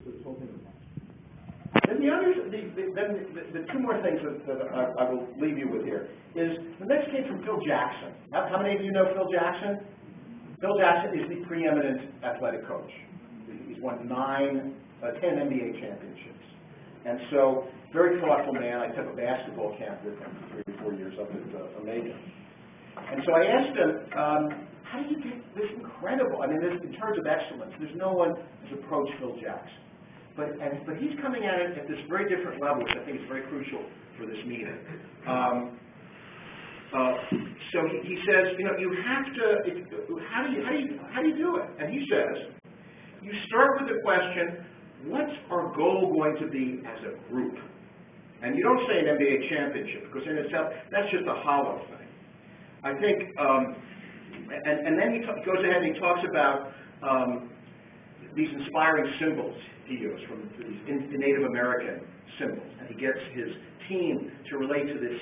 Then the two more things that I will leave you with here is the next came from Phil Jackson. How many of you know Phil Jackson? Phil Jackson is the preeminent athletic coach. He's won 10 NBA championships. And so, very thoughtful man. I took a basketball camp with him for 3 or 4 years up at Omega. And so I asked him, how do you get this incredible, I mean, in terms of excellence, there's no one who's approached Phil Jackson. But he's coming at it at this very different level, which I think is very crucial for this meeting. So he says, you know, you have to, how do you do it? And he says, you start with the question, what's our goal going to be as a group? And you don't say an NBA championship, because in itself, that's just a hollow thing. I think, and then he goes ahead and he talks about these inspiring symbols he used from these Native American symbols, and he gets his team to relate to this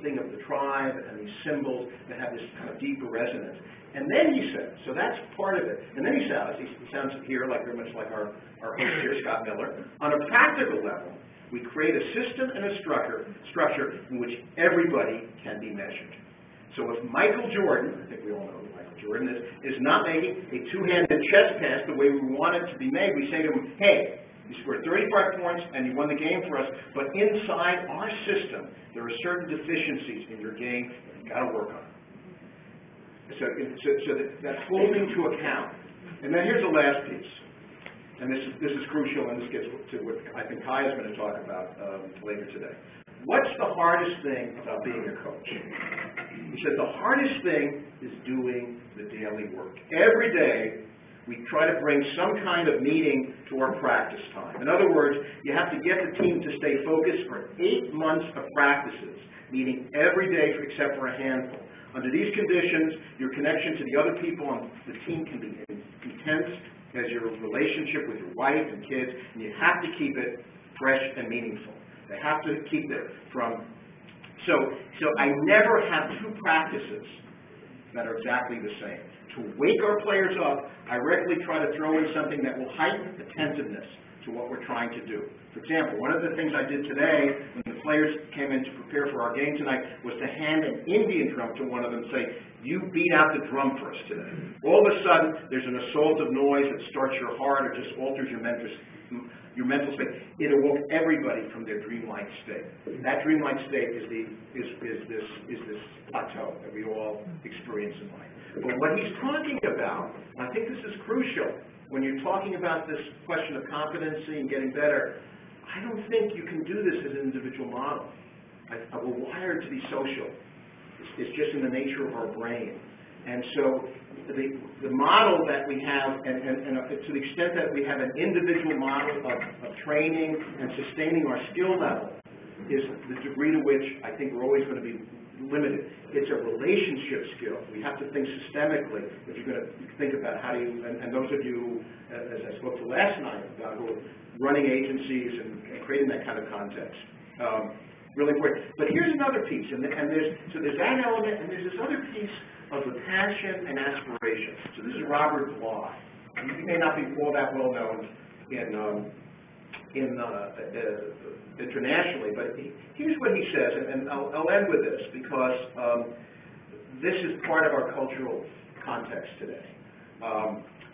thing of the tribe and these symbols that have this kind of deeper resonance. And then he says, so that's part of it. And then he sounds here like very much like our host here, Scott Miller. On a practical level, we create a system and a structure in which everybody can be measured. So if Michael Jordan, I think we all know who Michael Jordan is not making a two-handed chest pass the way we want it to be made, we say to him, hey, you scored 35 points and you won the game for us, but inside our system, there are certain deficiencies in your game that you've got to work on. So that's holding to account. And then here's the last piece. And this is crucial, and this gets to what I think Kai is going to talk about later today. What's the hardest thing about being a coach? He said the hardest thing is doing the daily work. Every day, we try to bring some kind of meaning to our practice time. In other words, you have to get the team to stay focused for 8 months of practices, meeting every day except for a handful. Under these conditions, your connection to the other people on the team can be intense as your relationship with your wife and kids, and you have to keep it fresh and meaningful. They have to keep it from... So I never have 2 practices that are exactly the same. To wake our players up, I regularly try to throw in something that will heighten attentiveness to what we're trying to do. For example, one of the things I did today when the players came in to prepare for our game tonight was to hand an Indian drum to one of them and say, you beat out the drum for us today. All of a sudden, there's an assault of noise that starts your heart or just alters your mental state. It awoke everybody from their dreamlike state. That dreamlike state is this plateau that we all experience in life. But what he's talking about, and I think this is crucial, when you're talking about this question of competency and getting better, I don't think you can do this as an individual model. We're wired to be social. It's just in the nature of our brain. And so the model that we have, and to the extent that we have an individual model of training and sustaining our skill level, is the degree to which I think we're always going to be limited. It's a relationship skill. We have to think systemically if you're going to think about how do you, and those of you, as I spoke to last night, about who are running agencies and creating that kind of context. Really important. But here's another piece, and there's that element, and there's this other piece of the passion and aspiration. So this is Robert Bly. He may not be all that well known internationally, but here's what he says, and I'll end with this because this is part of our cultural context today.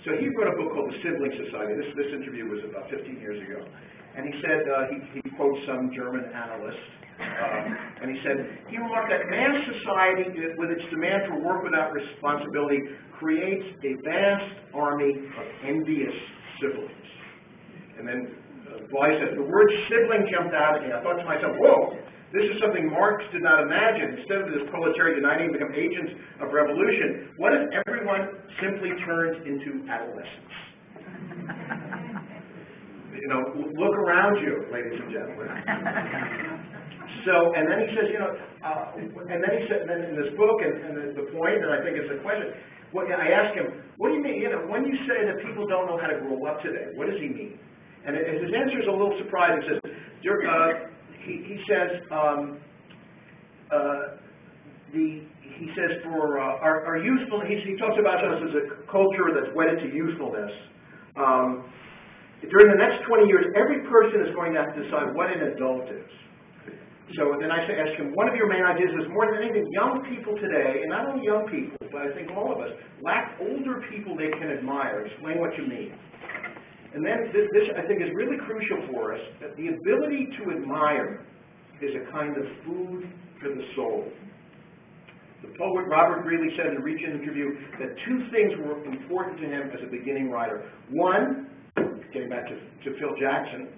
So he wrote a book called The Sibling Society. This interview was about 15 years ago. And he said, he quotes some German analyst, and he said, he remarked that man's society, with its demand for work without responsibility, creates a vast army of envious siblings. And then Bly said, the word sibling jumped out at me. I thought to myself, whoa, this is something Marx did not imagine. Instead of this proletariat uniting to become agents of revolution, what if everyone simply turns into adolescents? You know, look around you, ladies and gentlemen. So, and then he says, you know, and then he said, and then in this book, and the point, and I think it's a question, I asked him, what do you mean, you know, when you say that people don't know how to grow up today, what does he mean? And his answer is a little surprising. He says, he says for our youthful, he talks about us as a culture that's wedded to youthfulness. during the next 20 years, every person is going to have to decide what an adult is. So then I ask him, one of your main ideas is more than anything, young people today, and not only young people, but I think all of us, lack older people they can admire. Explain what you mean. And then this I think is really crucial for us, that the ability to admire is a kind of food for the soul. The poet Robert Greeley said in a recent interview that two things were important to him as a beginning writer. One, getting back to Phil Jackson,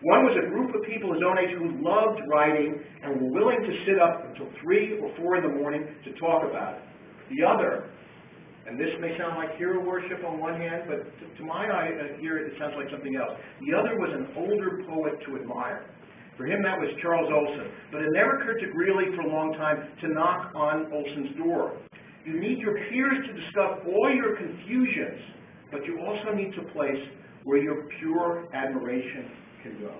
one was a group of people his own age who loved writing and were willing to sit up until 3 or 4 in the morning to talk about it. The other, and this may sound like hero worship on one hand, but to my eye, here it sounds like something else. The other was an older poet to admire. For him, that was Charles Olson. But it never occurred to Greeley for a long time to knock on Olson's door. You need your peers to discuss all your confusions, but you also need a place where your pure admiration can go.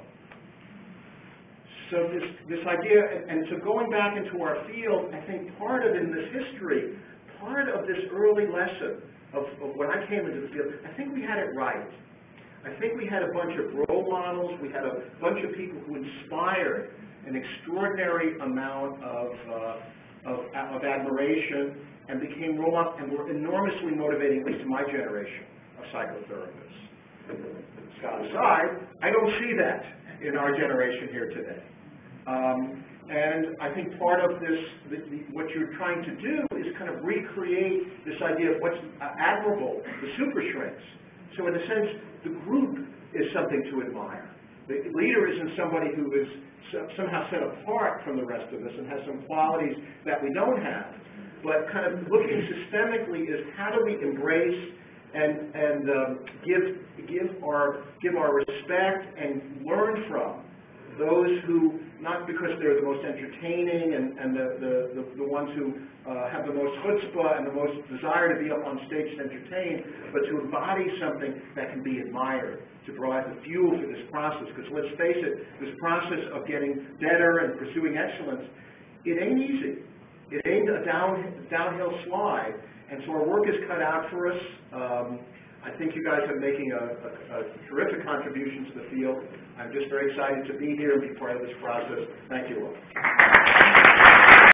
So this idea, and so going back into our field, I think part of in this history, part of this early lesson of when I came into the field, I think we had it right. I think we had a bunch of role models, we had a bunch of people who inspired an extraordinary amount of admiration and became role models and were enormously motivating, at least to my generation of psychotherapists. Scott aside, I don't see that in our generation here today. And I think part of this, what you're trying to do is kind of recreate this idea of what's admirable, the super shrinks. So in a sense, the group is something to admire. The leader isn't somebody who is somehow set apart from the rest of us and has some qualities that we don't have. But kind of looking systemically is how do we embrace and give our respect and learn from those who, not because they're the most entertaining and the ones who have the most chutzpah and the most desire to be up on stage to entertain, but to embody something that can be admired, to provide the fuel for this process. Because let's face it, this process of getting better and pursuing excellence, it ain't easy. It ain't a downhill slide. And so our work is cut out for us. I think you guys are making a terrific contribution to the field. I'm just very excited to be here and be part of this process. Thank you all.